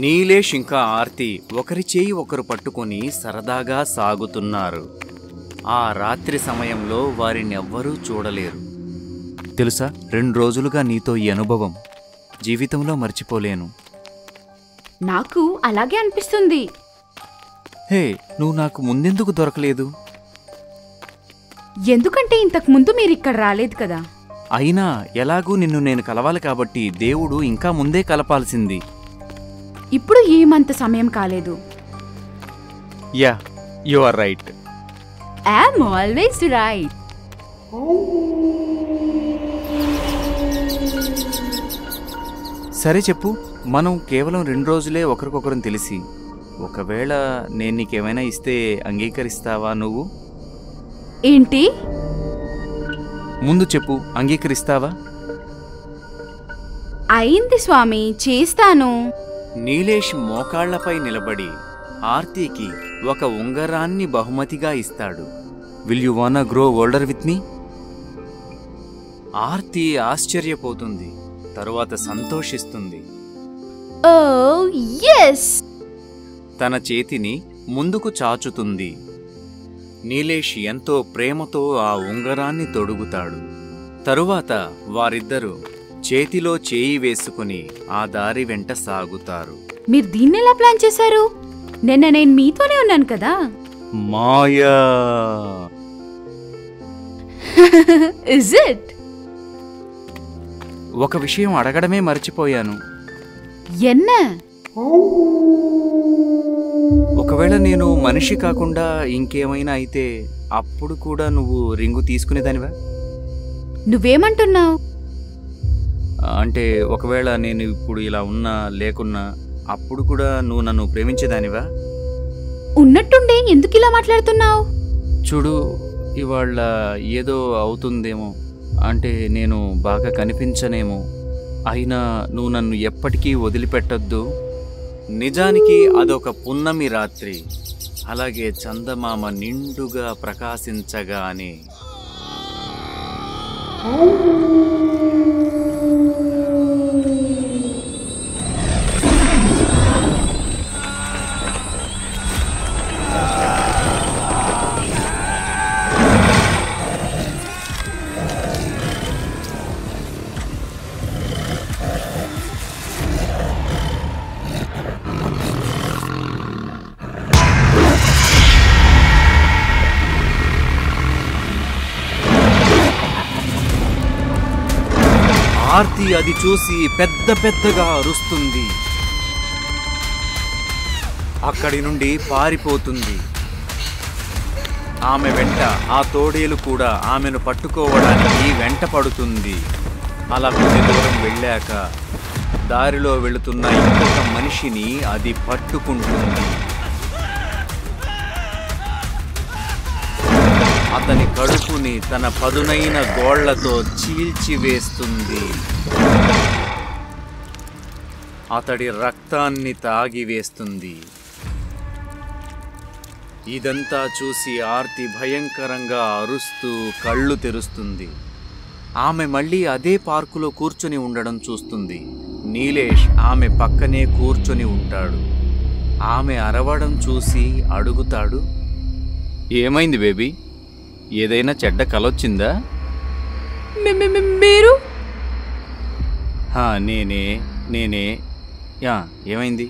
నీలేష్ ఇంకా ఆర్తి ఒకరి చేయి ఒకరు పట్టుకొని సరదాగా సాగుతున్నారు. ఆ రాత్రి సమయంలో వారిని ఎవ్వరూ చూడలేరు. తెలుసా, 2 రోజులుగా నీతో ఈ అనుభవం జీవితంలో మర్చిపోలేను. నాకు అలాగే అనిపిస్తుంది. హే, నువ్వు నాకు ముందెందుకు దొరకలేదు? ఎందుకంటే ఇంతకు ముందు మీరిక్కడ రాలేదు కదా. అయినా ఎలాగూ నిన్ను నేను కలవాలి కాబట్టి దేవుడు ఇంకా ముందే కలపాల్సింది. ఇప్పుడు ఏమంత సమయం కాలేదు. Yeah, you are right. I'm always right. సరే చెప్పు, మనం కేవలం 2 రోజులే ఒకరికొకరం తెలిసి, ఒకవేళ నేను నీకేమైనా ఇస్తే అంగీకరిస్తావా నువ్వు? ఏంటి? ముందు చెప్పు, అంగీకరిస్తావా? అయింది స్వామి, చేస్తాను. నీలేష్ మోకాళ్లపై నిలబడి ఆర్తికి ఒక ఉంగరాన్ని బహుమతిగా ఇస్తాడు. విల్ యు వానా grow older with me? Aarti ఆశ్చర్యపోతుంది, తరువాత సంతోషిస్తుంది. ఓ yes! తన చేతిని ముందుకు చాచుతుంది. నీలేష్ ఎంతో ప్రేమతో ఆ ఉంగరాన్ని తొడుగుతాడు. తరువాత వారిద్దరూ చేతిలో చేయి వేసుకుని ఆ దారి వెంట సాగుతారు. మీరు దీన్నెలా ప్లాన్ చేశారు? నిన్న నేను మీతోనే ఉన్నాను కదా. మాయా. Is it? ఒక విషయం అడగడమే మర్చిపోయాను. ఎన్న? ఒకవేళ నేను మనిషి కాకుండా ఇంకేమైనా అయితే అప్పుడు కూడా నువ్వు రింగు తీసుకునేదానివా? నువ్వేమంటున్నావు? అంటే ఒకవేళ నేను ఇప్పుడు ఇలా ఉన్నా లేకున్నా అప్పుడు కూడా నువ్వు నన్ను ప్రేమించేదానివా? ఉన్నట్టుండే ఎందుకు ఇలా మాట్లాడుతున్నావు? చూడు, ఇవాళ ఏదో అవుతుందేమో, అంటే నేను బాగా కనిపించనేమో, అయినా నువ్వు నన్ను ఎప్పటికీ వదిలిపెట్టొద్దు. నిజానికి అదొక పున్నమి రాత్రి, అలాగే చందమామ నిండుగా ప్రకాశించగానే ఆర్తి అది చూసి పెద్ద పెద్దగా అరుస్తుంది. అక్కడి నుండి పారిపోతుంది. ఆమె వెంట ఆ తోడేలు కూడా ఆమెను పట్టుకోవడానికి వెంట పడుతుంది. అలా కొద్ది దూరం వెళ్ళాక దారిలో వెళుతున్న ఇంకొక మనిషిని అది పట్టుకుంటుంది. అతని కడుపుని తన పదునైన గోళ్లతో చీల్చివేస్తుంది. అతడి రక్తాన్ని తాగివేస్తుంది. ఇదంతా చూసి ఆర్తి భయంకరంగా అరుస్తూ కళ్ళు తెరుస్తుంది. ఆమె మళ్ళీ అదే పార్కులో కూర్చొని ఉండడం చూస్తుంది. నీలేష్ ఆమె పక్కనే కూర్చొని ఉంటాడు. ఆమె అరవడం చూసి అడుగుతాడు, ఏమైంది బేబీ? ఏదైనా చెడ్డ కలొచ్చిందా? మీరు? నేనే. ఏమైంది?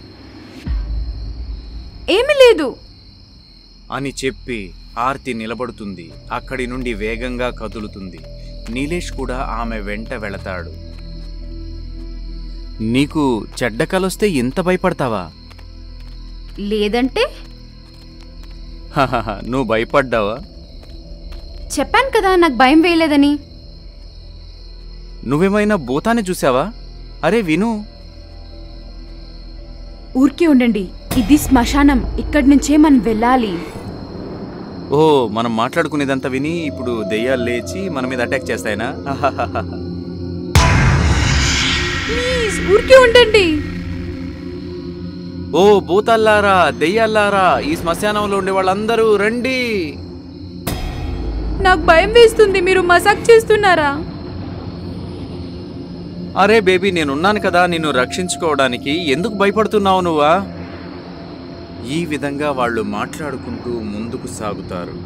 ఏమీ లేదు అని చెప్పి ఆర్తి నిలబడుతుంది. అక్కడి నుండి వేగంగా కదులుతుంది. నీలేష్ కూడా ఆమె వెంట వెళతాడు. నీకు చెడ్డ కలొస్తే ఇంత భయపడతావా? లేదంటే? నువ్వు భయపడ్డావా? చెప్పాను కదా నాకు భయం వేయలేదని. నువ్వేమైనా భూతాన్ని చూసావా? అరే విను. ఊరికే ఉండండి, ఇది శ్మశానం, ఇక్కడి నుంచే మనం వెళ్ళాలి. ఓ, మనం మాట్లాడుకునేదంతా విని ఇప్పుడు దెయ్యాలు లేచి మన మీద అటాక్ చేస్తాయినా? ప్లీజ్ ఊరికే ఉండండి. ఓ భూతల్లారా, దెయ్యాల్లారా, ఈ శ్మశానంలో ఉండే వాళ్ళందరూ రండి. నాకు భయం వేస్తుంది, మీరు మసాక్ చేస్తున్నారా? అరే బేబీ, నేనున్నాను కదా నిన్ను రక్షించుకోవడానికి, ఎందుకు భయపడుతున్నావు నువ్వా? ఈ విధంగా వాళ్ళు మాట్లాడుకుంటూ ముందుకు సాగుతారు.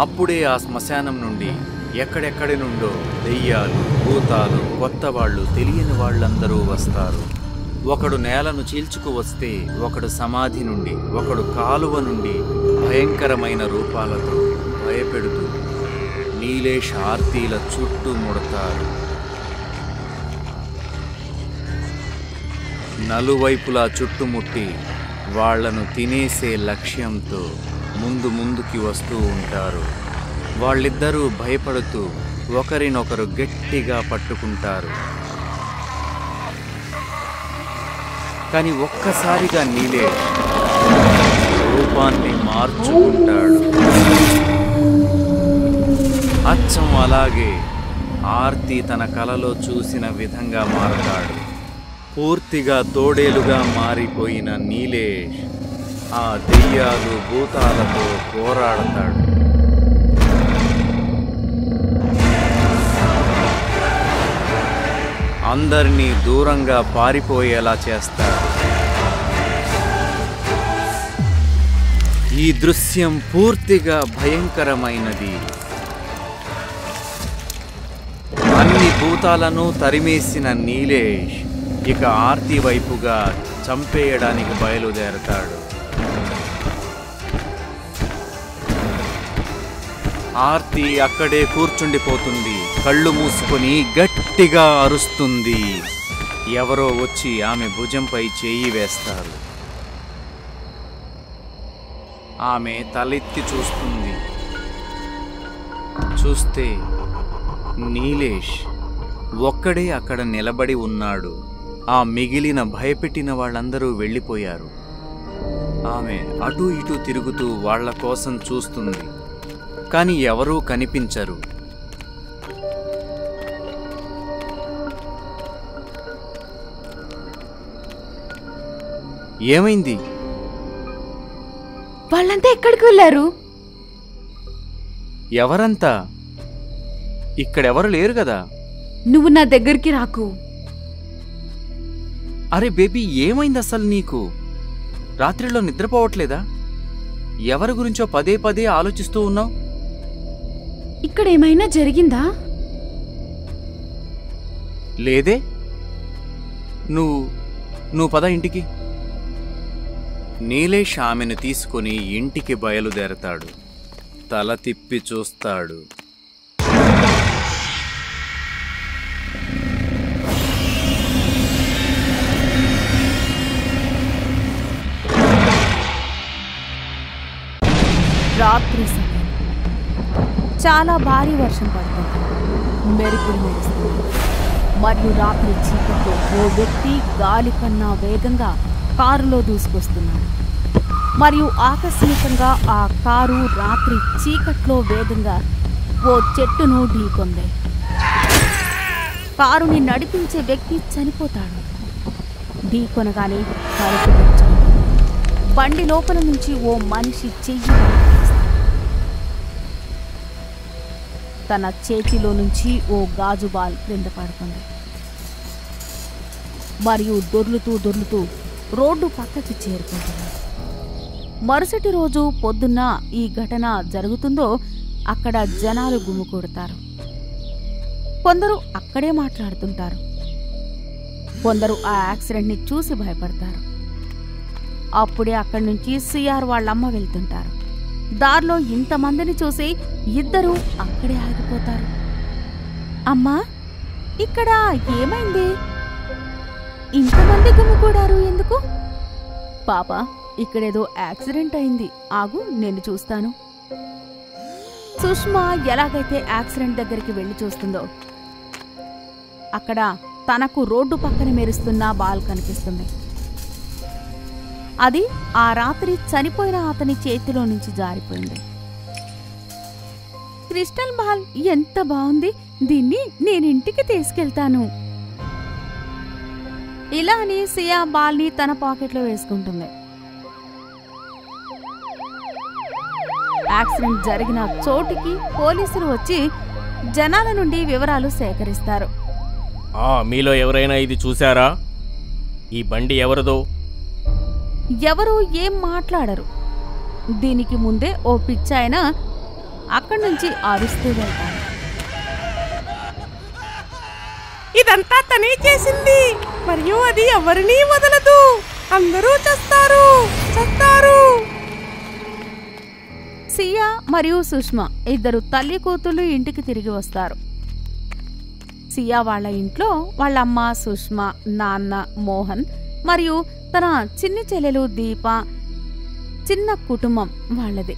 అప్పుడే ఆ శ్మశానం నుండి ఎక్కడెక్కడి నుండో దెయ్యాలు, భూతాలు, కొత్త వాళ్ళు, తెలియని వాళ్ళందరూ వస్తారు. ఒకడు నేలను చీల్చుకు వస్తే, ఒకడు సమాధి నుండి, ఒకడు కాలువ నుండి భయంకరమైన రూపాలతో భయపెడుతూ నీలేష్ ఆర్తీల చుట్టూ ముడతారు. నలువైపులా చుట్టుముట్టి వాళ్లను తినేసే లక్ష్యంతో ముందుకి వస్తూ ఉంటారు. వాళ్ళిద్దరూ భయపడుతూ ఒకరినొకరు గట్టిగా పట్టుకుంటారు. కానీ ఒక్కసారిగా నీలేష్ రూపాన్ని మార్చుకుంటాడు. అచ్చం అలాగే ఆర్తి తన కలలో చూసిన విధంగా మారతాడు. పూర్తిగా తోడేలుగా మారిపోయిన నీలేష్ ఆ దెయ్యాలు, భూతాలతో పోరాడతాడు. అందరినీ దూరంగా పారిపోయేలా చేస్తాడు. ఈ దృశ్యం పూర్తిగా భయంకరమైనది. అన్ని భూతాలను తరిమేసిన నీలేష్ ఇక ఆర్తి వైపుగా చంపేయడానికి బయలుదేరతాడు. ఆర్తి అక్కడే కూర్చుండిపోతుంది. కళ్ళు మూసుకొని గట్టిగా అరుస్తుంది. ఎవరో వచ్చి ఆమె భుజంపై చేయి వేస్తారు. ఆమె తలెత్తి చూస్తుంది. చూస్తే నీలేష్ ఒక్కడే అక్కడ నిలబడి ఉన్నాడు. ఆ మిగిలిన భయపెట్టిన వాళ్ళందరూ వెళ్ళిపోయారు. ఆమె అటూ ఇటూ తిరుగుతూ వాళ్ళ కోసం చూస్తుంది. కానీ ఎవరూ కనిపించరు. ఏమైంది? వాళ్ళంతా ఎక్కడికి వెళ్ళారు? ఎవరంతా? ఇక్కడెవరు లేరు కదా. నువ్వు నా దగ్గరికి రాకు. అరే బేబీ, ఏమైంది అసలు నీకు? రాత్రిలో నిద్రపోవట్లేదా? ఎవరి గురించో పదే పదే ఆలోచిస్తూ ఉన్నావు. ఇక్కడ ఏమైనా జరిగిందా? లేదే. నువ్వు పద ఇంటికి. నీలేష్ ఆమెను తీసుకుని ఇంటికి బయలుదేరతాడు. తల తిప్పి చూస్తాడు. రాత్రి సమయం. చాలా భారీ వర్షం పడుతుంది. మెరుపులు మెరుస్తుంది. మరియు రాత్రి చీకట్లో ఓ వ్యక్తి గాలి కన్నా వేగంగా కారులో దూసుకొస్తున్నాడు. మరియు ఆకస్మికంగా ఆ కారు రాత్రి చీకట్లో వేగంగా ఓ చెట్టును ఢీకొంది. కారుని నడిపించే వ్యక్తి చనిపోతాడు. ఢీకొనగానే కారుకు తెచ్చుకుంది. బండి లోపల నుంచి ఓ మనిషి చెయ్యి తన చేతిలో నుంచి ఓ గాజు బాల్ క్రింద పడుతుంది. మరియు దొర్లుతూ రోడ్డు పక్కకి చేరుకుంటుంది. మరుసటి రోజు పొద్దున్న ఈ ఘటన జరుగుతుందో అక్కడ జనాలు గుమికూడతారు. కొందరు అక్కడే మాట్లాడుతుంటారు. కొందరు ఆ యాక్సిడెంట్ని చూసి భయపడతారు. అప్పుడే అక్కడి నుంచి సిఆర్ వాళ్ళమ్మ వెళ్తుంటారు. దారిలో ఇంతమందిని చూసి ఇద్దరు అక్కడే ఆగిపోతారు. అమ్మా, ఇక్కడ ఏమైంది? ఇంతమంది గుమికూడారు ఎందుకు? పాప, ఇక్కడేదో యాక్సిడెంట్ అయింది. ఆగు, నేను చూస్తాను. సుష్మా ఎలాగైతే యాక్సిడెంట్ దగ్గరికి వెళ్లి చూస్తుందో అక్కడ తనకు రోడ్డు పక్కన మెరుస్తున్న బాల్ కనిపిస్తుంది. అది ఆ రాత్రి చనిపోయిన అతని చేతిలో నుంచి జారిపోయింది. క్రిస్టల్ బాల్ ఎంత బాగుంది. దీన్ని నేను ఇంటికి తీసుకెళ్తాను. ఇలా అని సియా బాల్ని తన పాకెట్లో వేసుకుంటుంది. యాక్సిడెంట్ జరిగిన చోటికి పోలీసులు వచ్చి జనాల నుండి వివరాలు సేకరిస్తారు. మీలో ఎవరైనా ఇది చూశారా? ఈ బండి ఎవరిదో? ఎవరు ఏం మాట్లాడరు. దీనికి ముందే ఓ పిచ్చాయన అక్కడి నుంచి అరుస్తూ వెళ్తాడు. ఇదంతా తనే చేసింది, మరియు అది ఎవరినీ వదలదు. అందరూ చస్తారు. సియా మరియు సుష్మా ఇద్దరు తల్లి కూతుళ్ళు ఇంటికి తిరిగి వస్తారు. సియా వాళ్ళ ఇంట్లో వాళ్ళ అమ్మ సుష్మా, నాన్న మోహన్ మరియు తన చిన్ని చెల్లెలు దీప, చిన్న కుటుంబం వాళ్ళది.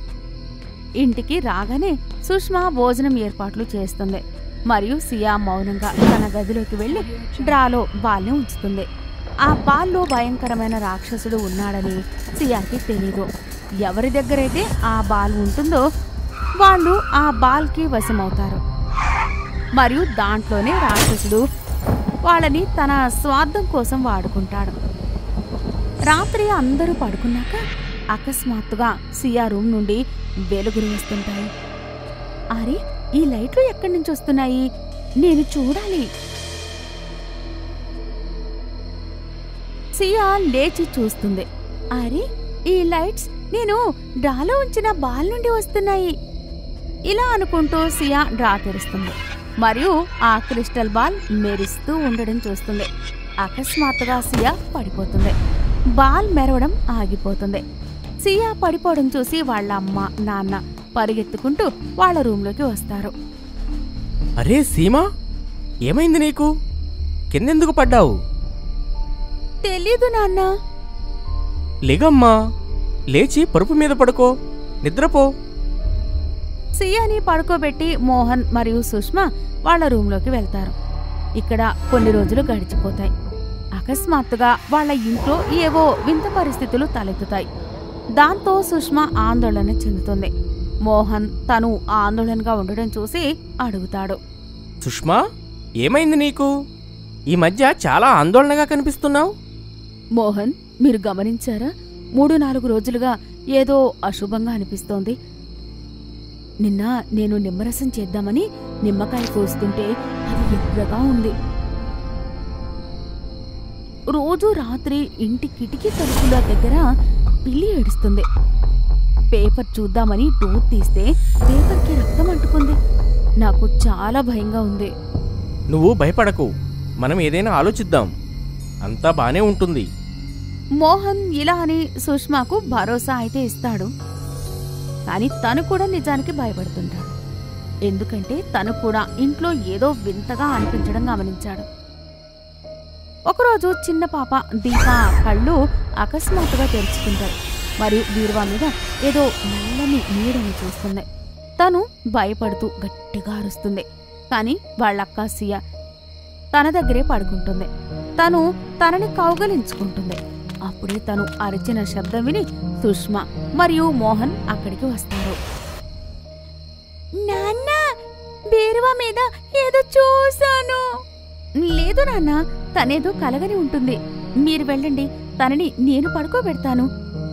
ఇంటికి రాగానే సుష్మా భోజనం ఏర్పాట్లు చేస్తుంది మరియు సియా మౌనంగా తన గదిలోకి వెళ్లి డ్రాలో బాల్ని ఉంచుతుంది. ఆ బాల్లో భయంకరమైన రాక్షసుడు ఉన్నాడని సియాకి తెలీదు. ఎవరి దగ్గరైతే ఆ బాల్ ఉంటుందో వాళ్ళు ఆ బాల్కి వశమవుతారు మరియు దాంట్లోనే రాక్షసుడు వాళ్ళని తన స్వార్థం కోసం వాడుకుంటాడు. రాత్రి అందరూ పడుకున్నాక అకస్మాత్తుగా సియా రూమ్ నుండి వెలుగులు వస్తుంటాయి. అరే, ఈ లైట్లు ఎక్కడి నుంచి వస్తున్నాయి? నేను చూడాలి. సియా లేచి చూస్తుంది. అరే, ఈ లైట్స్ నేను డ్రాలో ఉంచిన బాల్ నుండి వస్తున్నాయి. ఇలా అనుకుంటూ సియా డ్రా తెరుస్తుంది మరియు ఆ క్రిస్టల్ బాల్ మెరుస్తూ ఉండడం చూస్తుంది. అకస్మాత్తుగా సియా పడిపోతుంది. బాల్ మెరవడం ఆగిపోతుంది. సియా పడిపోవడం చూసి వాళ్ళ అమ్మ, నాన్న పరిగెత్తుకుంటూ వాళ్ళ రూంలోకి వస్తారు. అరే సీమా, ఏమైంది నీకు? కిందెందుకు పడ్డావు? తెలీదు నాన్న. లేగమ్మా, లేచి పరుపు మీద పడుకో, నిద్రపో. సియాని పడుకోబెట్టి మోహన్ మరియు సుష్మా వాళ్ళ రూంలోకి వెళ్తారు. ఇక్కడ కొన్ని రోజులు గడిచిపోతాయి. అకస్మాత్తుగా వాళ్ళ ఇంట్లో ఏవో వింత పరిస్థితులు తలెత్తుతాయి. దాంతో సుష్మా ఆందోళన చెందుతుంది. మోహన్ తను ఆందోళనగా ఉండడం చూసి అడుగుతాడు. సుష్మా, ఏమైంది నీకు? ఈ మధ్య చాలా ఆందోళనగా కనిపిస్తున్నావు. మోహన్, మీరు గమనించారా? 3-4 రోజులుగా ఏదో అశుభంగా అనిపిస్తోంది. నిన్న నేను నిమ్మరసం చేద్దామని నిమ్మకాయ కోస్తుంటే అది ఎర్రగా ఉంది. రోజు రాత్రి ఇంటి కిటికీ తలుపుల దగ్గర పిల్లి ఏడుస్తుంది. పేపర్ చూద్దామని డోర్ తీస్తే పేపర్కి రక్తం అంటుకుంది. నాకు చాలా భయంగా ఉంది. నువ్వు భయపడకు, మనం ఏదైనా ఆలోచిద్దాం, అంతా బానే ఉంటుంది. మోహన్ ఇలా అని సుష్మాకు భరోసా అయితే ఇస్తాడు. కానీ తను కూడా నిజానికి భయపడుతుంటాడు. ఎందుకంటే తను కూడా ఇంట్లో ఏదో వింతగా అనిపించడం గమనించాడు. ఒకరోజు చిన్న పాప దీప కళ్ళు అకస్మాత్తుగా తెరుచుకుంటాయి మరియు బీరువా మీద ఏదో నల్లని నీడని చూస్తుంది. తను భయపడుతూ గట్టిగా అరుస్తుంది. కానీ వాళ్ళక్క సియా తన దగ్గరే పడుకుంటుంది. తను తనని కౌగలించుకుంటుంది. అప్పుడే తను అరిచిన శబ్దం విని సుష్మా మరియు మోహన్ అక్కడికి వస్తారు. నాన్న, బీరువా మీద ఏదో చూశాను. లేదు నాన్న, తనేదో కలగని ఉంటుంది. మీరు వెళ్ళండి, తనని నేను పడుకోబెడతాను.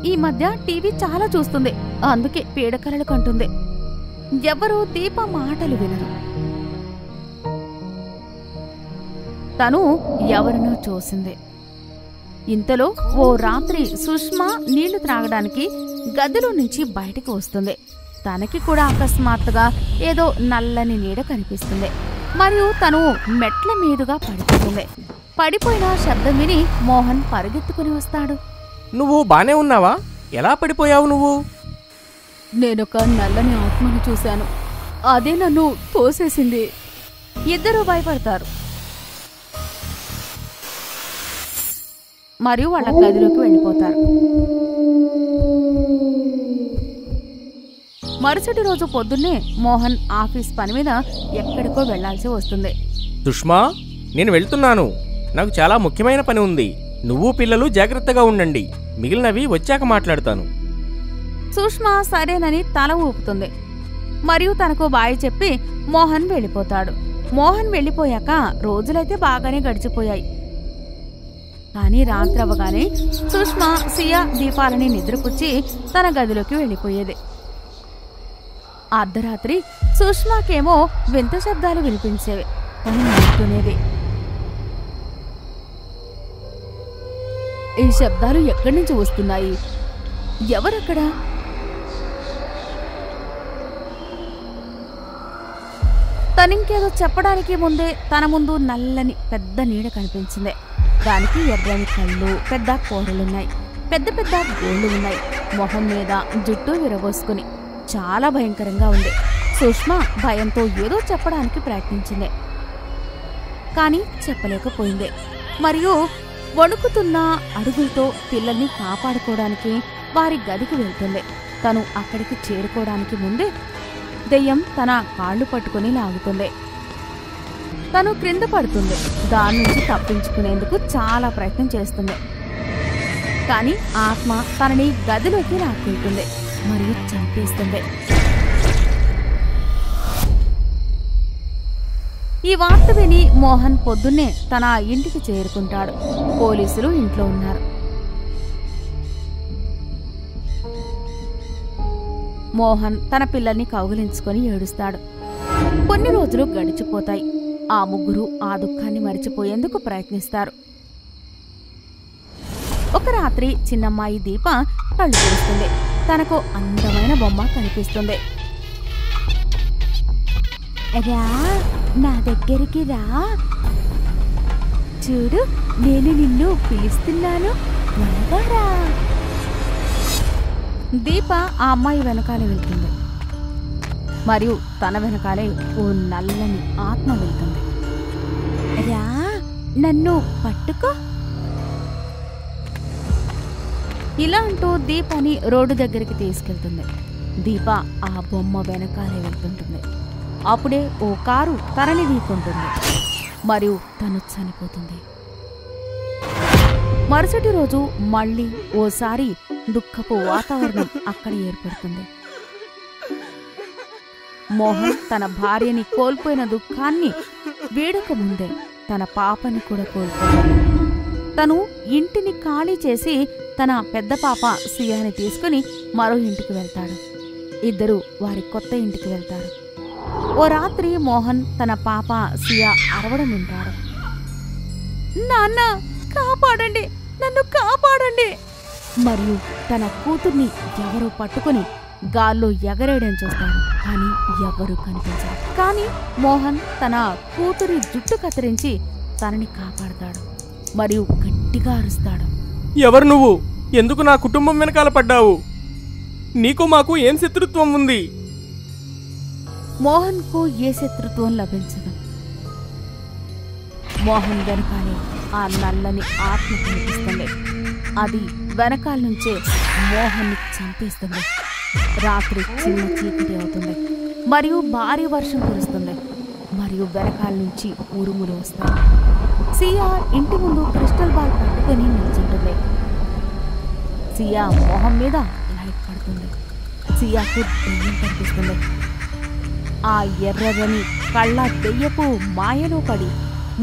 ఈ మధ్య టీవీ చాలా చూస్తుంది, అందుకే పీడకలలు కంటుంది. ఎవరూ దీప మాటలు వినరు. తను ఎవరినో చూసింది. ఇంతలో ఓ రాత్రి సుష్మా నీళ్లు త్రాగడానికి గదిలో నుంచి బయటకు వస్తుంది. తనకి కూడా అకస్మాత్తుగా ఏదో నల్లని నీడ కనిపిస్తుంది మరియు తను మెట్ల మీదుగా పడిపోతుంది. పడిపోయిన శబ్దం విని మోహన్ పరిగెత్తుకుని వస్తాడు. నువ్వు బానే ఉన్నావా? ఎలా పడిపోయావు నువ్వు? నేనొక నల్లని ఆత్మను చూశాను, అదే నన్ను తోసేసింది. ఇద్దరూ భయపడతారు మరియు వాళ్ళ గదిలోకి వెళ్ళిపోతారు. మరుసటి రోజు పొద్దున్నే మోహన్ ఆఫీస్ పని మీద ఎక్కడికో వెళ్లాల్సి వస్తుంది. సుష్మా, నేను వెళ్తున్నాను. నాకు చాలా ముఖ్యమైన పని ఉంది. నువ్వు పిల్లలు జాగ్రత్తగా ఉండండి. మిగిలినవి వచ్చాక మాట్లాడతాను. సుష్మా సరేనని తల ఊపుతుంది మరియు తనకు బాయ్ చెప్పి మోహన్ వెళ్ళిపోతాడు. మోహన్ వెళ్ళిపోయాక రోజులైతే బాగానే గడిచిపోయాయి. కానీ రాత్రి అవ్వగానే సుష్మా సియా దీపాలని నిద్రపుచ్చి తన గదిలోకి వెళ్ళిపోయేది. అర్ధరాత్రి సుష్మాకేమో వింత శబ్దాలు వినిపించేవి. తను నవ్వుకునేది. ఈ శబ్దాలు ఎక్కడి నుంచి వస్తున్నాయి? ఎవరక్కడ? తనింకేదో చెప్పడానికి ముందే తన ముందు నల్లని పెద్ద నీడ కనిపించింది. దానికి ఎర్రని కళ్ళు, పెద్ద కూరలున్నాయి, పెద్ద పెద్ద గోళ్లు ఉన్నాయి. మొహం మీద జుట్టు విరబోసుకుని చాలా భయంకరంగా ఉంది. సుష్మా భయంతో ఏదో చెప్పడానికి ప్రయత్నించింది, కానీ చెప్పలేకపోయింది. మరియు వణుకుతున్న అడుగులతో పిల్లల్ని కాపాడుకోవడానికి వారి గదికి వెళ్తుంది. తను అక్కడికి చేరుకోవడానికి ముందే దెయ్యం తన కాళ్ళు పట్టుకుని లాగుతుంది. తను క్రింద పడుతుంది. దాని నుంచి తప్పించుకునేందుకు చాలా ప్రయత్నం చేస్తుంది, కానీ ఆత్మ తనని గదిలోకి లాక్కెళ్తుంది మరియు చంపేస్తుంది. ఈ వార్త విని మోహన్ పొద్దున్నే తన ఇంటికి చేరుకుంటాడు. పోలీసులు ఇంట్లో ఉన్నారు. మోహన్ తన పిల్లల్ని కౌగిలించుకొని ఏడుస్తాడు. కొన్ని రోజులు గడిచిపోతాయి. ఆ ముగ్గురు ఆ దుఃఖాన్ని మరిచిపోయేందుకు ప్రయత్నిస్తారు. ఒక రాత్రి చిన్నమ్మాయి దీప కళ్ళు తెరుస్తుంది. తనకు అందమైన బొమ్మ కనిపిస్తుంది. రా, నా దగ్గరికి రా, చూడు నేను నిన్ను పిలుస్తున్నాను, త్వరగా రా. దీప ఆ అమ్మాయి వెనకాలే వెళ్తుంది మరియు తన వెనకాలే ఓ నల్లని ఆత్మ వెళ్తుంది. రా, నన్ను పట్టుకో. ఇలా అంటూ దీపని రోడ్డు దగ్గరికి తీసుకెళ్తుంది. దీప ఆ బొమ్మ వెనకాలే వెళ్తుంటుంది. అప్పుడే ఓ కారు తనని ఢీకొంటుంది మరియు తను చనిపోతుంది. మరుసటి రోజు మళ్ళీ ఓసారి దుఃఖపు వాతావరణం అక్కడ ఏర్పడుతుంది. మోహన్ తన భార్యని కోల్పోయిన దుఃఖాన్ని వీడక ముందే తన పాపని కూడా కోల్పోయాడు. తను ఇంటిని ఖాళీ చేసి తన పెద్ద పాప సియాని తీసుకుని మరో ఇంటికి వెళ్తాడు. ఇద్దరు వారి కొత్త ఇంటికి వెళ్తారు. ఓ రాత్రి మోహన్ తన పాప సియా అరవడం వింటాడు. నాన్న, కాపాడండి, నన్ను కాపాడండి. మరియు తన కూతుర్ని ఎవరో పట్టుకుని గాల్లో ఎగరేయడం చూస్తాడు, కానీ ఎవరూ కనిపించరు. కానీ మోహన్ తన కూతురి జుట్టు కత్తిరించి తనని కాపాడతాడు మరియు గట్టిగా అరుస్తాడు. ఎవరు నువ్వు? ఎందుకు నా కుటుంబం వెనకాల పడ్డావు? నీకు మాకు ఏం శత్రుత్వం ఉంది? మోహన్కు ఏ శత్రుత్వం లభించదు. మోహన్ వెనకాలే ఆ నల్లని ఆత్మ కనిపిస్తుంది. అది వెనకాల నుంచే మోహన్ని చంపేస్తుంది. రాత్రి చిన్న చీకటి అవుతుంది మరియు భారీ వర్షం కురుస్తుంది మరియు వెనకాల నుంచి ఉరుములు వస్తాయి. సియా ఇంటి ముందు క్రిస్టల్ బాల్ పట్టుకొని నిల్చుంటుంది. సియా మొహం మీద లైట్ పడుతుంది. సియాకు దెయ్యం కనిపిస్తుంది. ఆ ఎర్రని కళ్ళ దెయ్యపు మాయలో పడి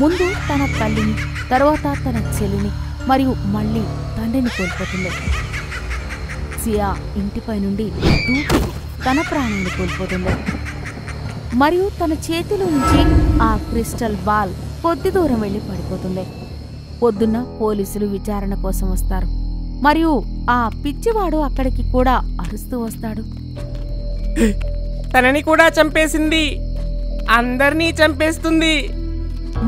ముందు తన తల్లిని, తరువాత తన చెల్లిని మరియు మళ్ళీ తండ్రిని కోల్పోతుంది. సియా ఇంటిపై నుండి దూకి తన ప్రాణాన్ని కోల్పోతుంది మరియు తన చేతిలో నుంచి ఆ క్రిస్టల్ బాల్ కొద్ది దూరం వెళ్లి పడిపోతుంది. పొద్దున్న పోలీసులు విచారణ కోసం వస్తారు మరియు ఆ పిచ్చివాడు అక్కడికి కూడా అరుస్తూ వస్తాడు. తనని కూడా చంపేసింది, అందర్నీ చంపేస్తుంది.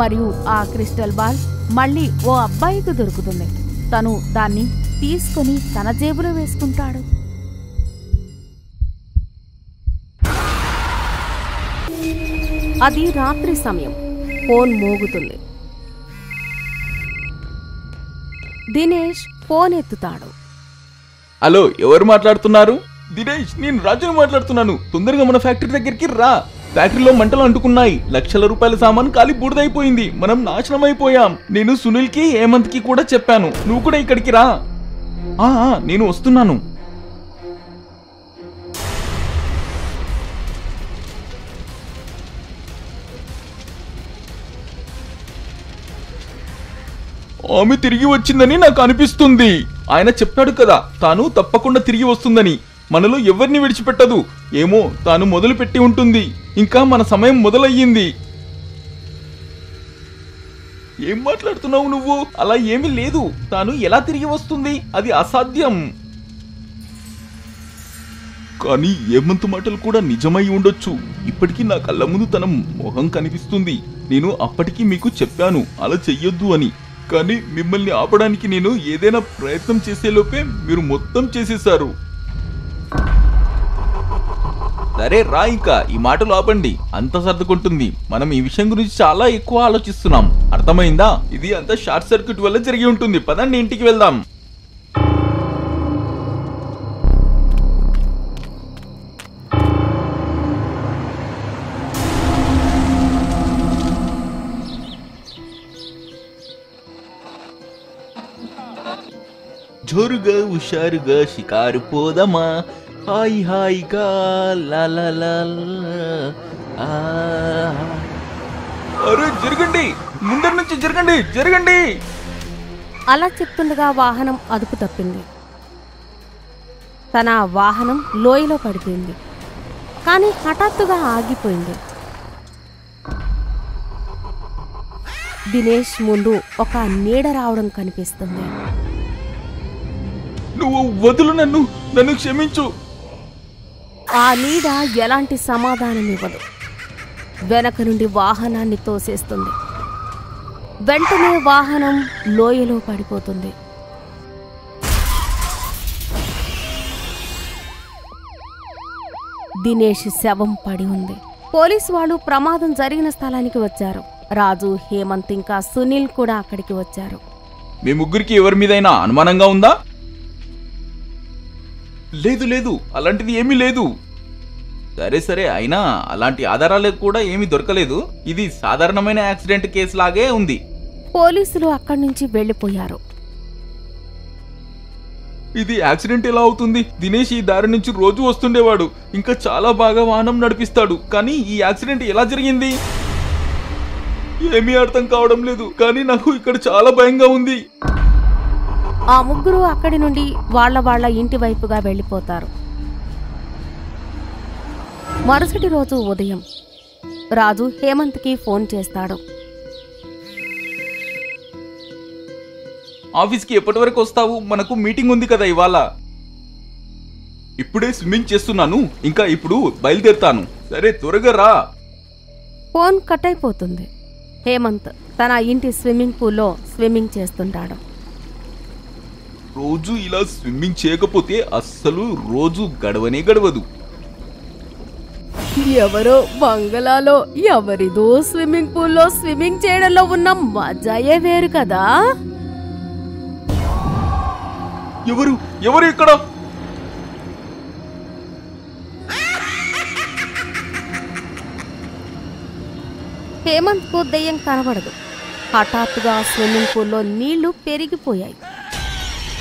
మరియు ఆ క్రిస్టల్ బాల్ మళ్ళీ ఓ అబ్బాయికి దొరుకుతుంది. తను దాన్ని తీసుకుని తన జేబులో వేసుకుంటాడు. అది రాత్రి సమయం. ఫోన్ మోగుతుంది. దినేష్ ఫోన్ ఎత్తుతాడు. హలో, ఎవరు మాట్లాడుతున్నారు? దినేష్, నేను రాజుని మాట్లాడుతున్నాను. తొందరగా మన ఫ్యాక్టరీ దగ్గరికి రా. ఫ్యాక్టరీలో మంటలు అంటుకున్నాయి. లక్షల రూపాయల సామాన్ కాలి బూడిదైపోయింది. మనం నాశనం అయిపోయాం. నేను సునీల్ కి, హేమంత్ కి కూడా చెప్పాను. నువ్వు కూడా ఇక్కడికి రా. నేను వస్తున్నాను. ఆమె తిరిగి వచ్చిందని నాకు అనిపిస్తుంది. ఆయన చెప్పాడు కదా తాను తప్పకుండా తిరిగి వస్తుందని. మనలో ఎవరిని విడిచిపెట్టదు. ఏమో తాను మొదలు పెట్టి ఉంటుంది. ఇంకా మన సమయం మొదలయ్యింది. ఏం మాట్లాడుతున్నావు నువ్వు? అలా ఏమీ లేదు. తాను ఎలా తిరిగి వస్తుంది? అది అసాధ్యం. కానీ హేమంత్ మాటలు కూడా నిజమై ఉండొచ్చు. ఇప్పటికీ నా కళ్ళ ముందు తన మొహం కనిపిస్తుంది. నేను అప్పటికీ మీకు చెప్పాను అలా చెయ్యొద్దు అని. కానీ మిమ్మల్ని ఆపడానికి నేను ఏదైనా ప్రయత్నం చేసేలోపే మీరు మొత్తం చేసేశారు. సరే రా, ఇంకా ఈ మాటలు ఆపండి. అంత సర్దుకుంటుంది. మనం ఈ విషయం గురించి చాలా ఎక్కువ ఆలోచిస్తున్నాం. అర్థమైందా? ఇది అంతా షార్ట్ సర్క్యూట్ వల్ల జరిగి ఉంటుంది. పదండి ఇంటికి వెళ్దాం. జోరుగా హుషారుగా షికారు పోదమా, హాయి హాయిగా లాలా. అరే జరగండి, ముందర నుంచి జరగండి, జరగండి. అలా చెప్తుండగా వాహనం అదుపు తప్పింది. తన వాహనం లోయలో పడిపోయింది. కానీ హఠాత్తుగా ఆగిపోయింది. దినేష్ ముందు ఒక నీడ రావడం కనిపిస్తుంది. నువ్వు వదులు, నన్ను క్షమించు. ఆ నీడ ఎలాంటి సమాధానం ఇవ్వదు. వెనక నుండి వాహనాన్ని తోసేస్తుంది. వెంటనే వాహనం లోయలో పడిపోతుంది. దినేష్ శవం పడి ఉంది. పోలీసు వాళ్ళు ప్రమాదం జరిగిన స్థలానికి వచ్చారు. రాజు, హేమంత్ ఇంకా సునీల్ కూడా అక్కడికి వచ్చారు. మీ ముగ్గురికి ఎవరి మీదైనా అనుమానంగా ఉందా? లేదు లేదు, అలాంటిది ఏమీ లేదు. సరే అయినా అలాంటి ఆధారాలు కూడా ఏమీ దొరకలేదు. ఇది సాధారణమైన యాక్సిడెంట్ కేసు లాగే ఉంది. పోలీసులు అక్కడి నుంచి వెళ్లిపోయారు. ఇది యాక్సిడెంట్ ఎలా అవుతుంది? దినేష్ ఈ దారి నుంచి రోజు వస్తుండేవాడు. ఇంకా చాలా బాగా వాహనం నడిపిస్తాడు. కానీ ఈ యాక్సిడెంట్ ఎలా జరిగింది? ఏమీ అర్థం కావడం లేదు. కానీ నాకు ఇక్కడ చాలా భయంగా ఉంది. ఆ ముగ్గురు అక్కడి నుండి వాళ్ళ ఇంటి వైపుగా వెళ్ళిపోతారు. మరుసటి రోజు ఉదయం రాజు హేమంత్కి ఫోన్ చేస్తాడు. ఆఫీస్కి ఎప్పటి వరకు వస్తావు? మనకు మీటింగ్ ఉంది కదా ఇవాళ. ఇప్పుడే స్విమ్మింగ్ చేస్తున్నాను. ఇంకా ఇప్పుడు బయలుదేరుతాను. సరే త్వరగా రా. ఫోన్ కట్ అయిపోతుంది. హేమంత్ తన ఇంటి స్విమ్మింగ్ పూల్లో స్విమ్మింగ్ చేస్తుంటాడు. రోజు ఇలా స్విమ్మింగ్ చేయకపోతే అస్సలు రోజు గడవనే గడవదు. ఎవరో బంగళాలో ఎవరిదో స్విమ్మింగ్ పూల్లో స్విమ్మింగ్ చేయడంలో ఉన్న మజాయే వేరు కదా. ఎవరు ఇక్కడ? హేమంత్ కు దెయ్యం కనబడదు. హఠాత్తుగా స్విమ్మింగ్ పూల్లో నీళ్లు పెరిగిపోయాయి.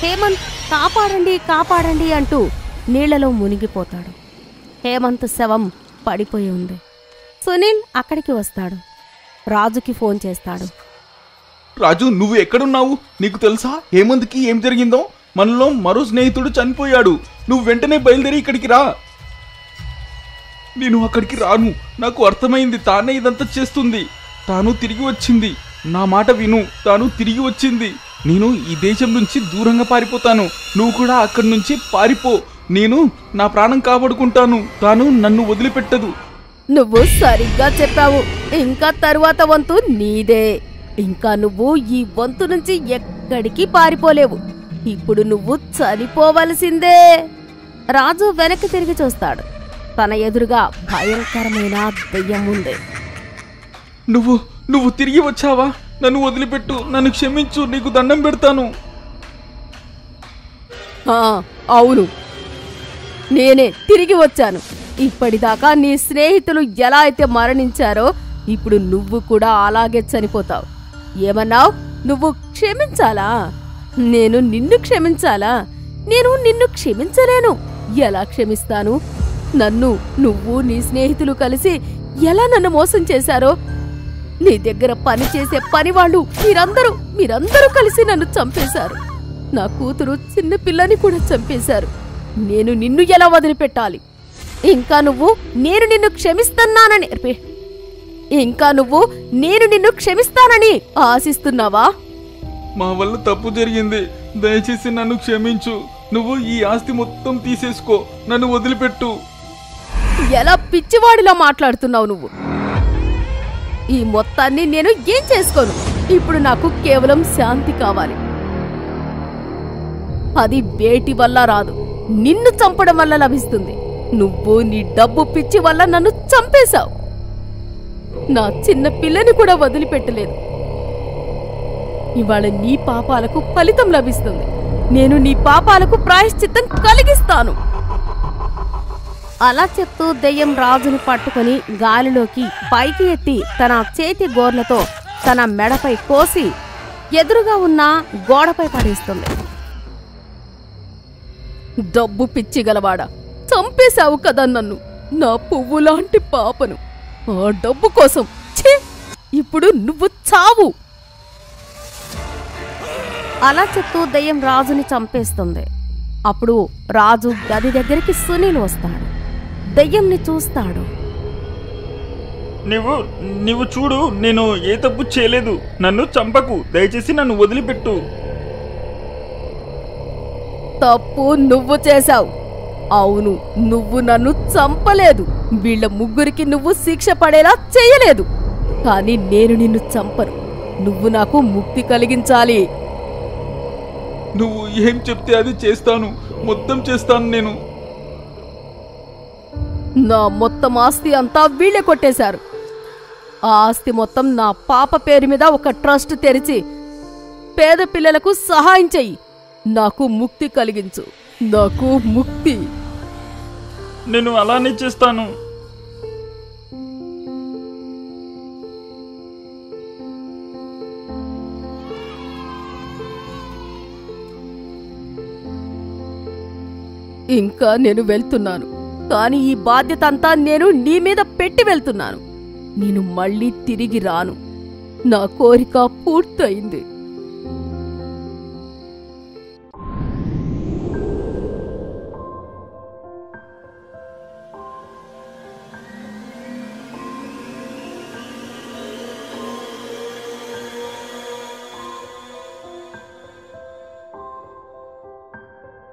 హేమంత్ కాపాడండి కాపాడండి అంటూ నీళ్లలో మునిగిపోతాడు. హేమంత్ శవం పడిపోయి ఉంది. సునీల్ అక్కడికి వస్తాడు. రాజుకి ఫోన్ చేస్తాడు. రాజు, నువ్వు ఎక్కడున్నావు? నీకు తెలుసా హేమంత్కి ఏం జరిగిందో? మనలో మరో స్నేహితుడు చనిపోయాడు. నువ్వు వెంటనే బయలుదేరి ఇక్కడికి రా. నేను అక్కడికి రాను. నాకు అర్థమైంది. తానే ఇదంతా చేస్తుంది. తాను తిరిగి వచ్చింది. నా మాట విను. తాను తిరిగి వచ్చింది. నేను ఈ దేశం నుంచి దూరంగా పారిపోతాను. నువ్వు కూడా అక్కడి నుంచి పారిపో. నేను నా ప్రాణం కాపాడుకుంటాను. తాను నన్ను వదిలిపెట్టదు. నువ్వు సరిగ్గా చెప్పావు. ఇంకా తరువాత వంతు నీదే. ఇంకా నువ్వు ఈ వంతు నుంచి ఎక్కడికి పారిపోలేవు. ఇప్పుడు నువ్వు చనిపోవలసిందే. రాజు వెనక్కి తిరిగి చూస్తాడు. తన ఎదురుగా భయంకరమైన దెయ్యం ఉంది. నువ్వు తిరిగి వచ్చావా? నన్ను వదిలిపెట్టు. నన్ను క్షమించు. నీకు దండం పెడతాను. అవును, నేనే తిరిగి వచ్చాను. ఇప్పటిదాకా నీ స్నేహితులు ఎలా అయితే మరణించారో ఇప్పుడు నువ్వు కూడా అలాగే చనిపోతావు. ఏమన్నావు? నువ్వు క్షమించాలా? నేను నిన్ను క్షమించాలా? నేను నిన్ను క్షమించలేను. ఎలా క్షమిస్తాను? నువ్వు నీ స్నేహితులు కలిసి ఎలా నన్ను మోసం చేశారో నీ దగ్గర పనిచేసే పనివాళ్ళు మీరందరూ కలిసి నన్ను చంపేశారు. నా కూతురు చిన్న పిల్లని కూడా చంపేశారు. నేను నిన్ను ఎలా వదిలిపెట్టాలి? ఇంకా నువ్వు నేను నిన్ను క్షమిస్తానని ఆశిస్తున్నావా? మా వల్ల తప్పు జరిగింది, దయచేసి నన్ను క్షమించు. నువ్వు ఈ ఆస్తి మొత్తం తీసేసుకో, నన్ను వదిలిపెట్టు. ఎలా పిచ్చివాడిలా మాట్లాడుతున్నావు నువ్వు? ఈ మొత్తాన్ని నేను ఏం చేసుకోను. ఇప్పుడు నాకు కేవలం శాంతి కావాలి. అది వేటి వల్ల రాదు, నిన్ను చంపడం వల్ల లభిస్తుంది. నువ్వు నీ డబ్బు పిచ్చి వల్ల నన్ను చంపేశావు. నా చిన్న పిల్లని కూడా వదిలిపెట్టలేదు. ఇవాళ నీ పాపాలకు ఫలితం లభిస్తుంది. నేను నీ పాపాలకు ప్రాయశ్చిత్తం కలిగిస్తాను. అలా చెప్తూ దెయ్యం రాజుని పట్టుకుని గాలిలోకి పైకి ఎత్తి తన చేతి గోర్లతో తన మెడపై కోసి ఎదురుగా ఉన్న గోడపై పడేస్తుంది. డబ్బు పిచ్చి గలవాడా, చంపేశావు కదా నన్ను, నా పువ్వు లాంటి పాపను. ఆ డబ్బు కోసం ఛీ, ఇప్పుడు నువ్వు చావు. అలా చెప్తూ దెయ్యం రాజుని చంపేస్తుంది. అప్పుడు రాజు గది దగ్గరికి సునీల్ వస్తాడు. దెయ్యంని చూస్తాడు. నువ్వు చూడు, నేను ఏ తప్పు చేయలేదు. నన్ను చంపకు, దయచేసి నన్ను వదిలిపెట్టు. తప్పు నువ్వు చేశావు. అవును, నువ్వు నన్ను చంపలేదు. వీళ్ళ ముగ్గురికి నువ్వు శిక్ష పడేలా చెయ్యలేదు. కానీ నేను నిన్ను చంపను. నువ్వు నాకు ముక్తి కలిగించాలి. నువ్వు ఏం చెప్తే అది చేస్తాను, మొత్తం చేస్తాను నేను. నా మొత్తం ఆస్తి అంతా వీళ్ళే కొట్టేశారు. ఆ ఆస్తి మొత్తం నా పాప పేరు మీద ఒక ట్రస్ట్ తెరిచి పేద పిల్లలకు సహాయం చెయ్యి. నాకు ముక్తి కలిగించు. నాకు ముక్తి. నేను అలానే చేస్తాను. ఇంకా నేను వెళ్తున్నాను. కానీ ఈ బాధ్యత అంతా నేను నీ మీద పెట్టి వెళ్తున్నాను. నేను మళ్ళీ తిరిగి రాను. నా కోరిక పూర్తయింది.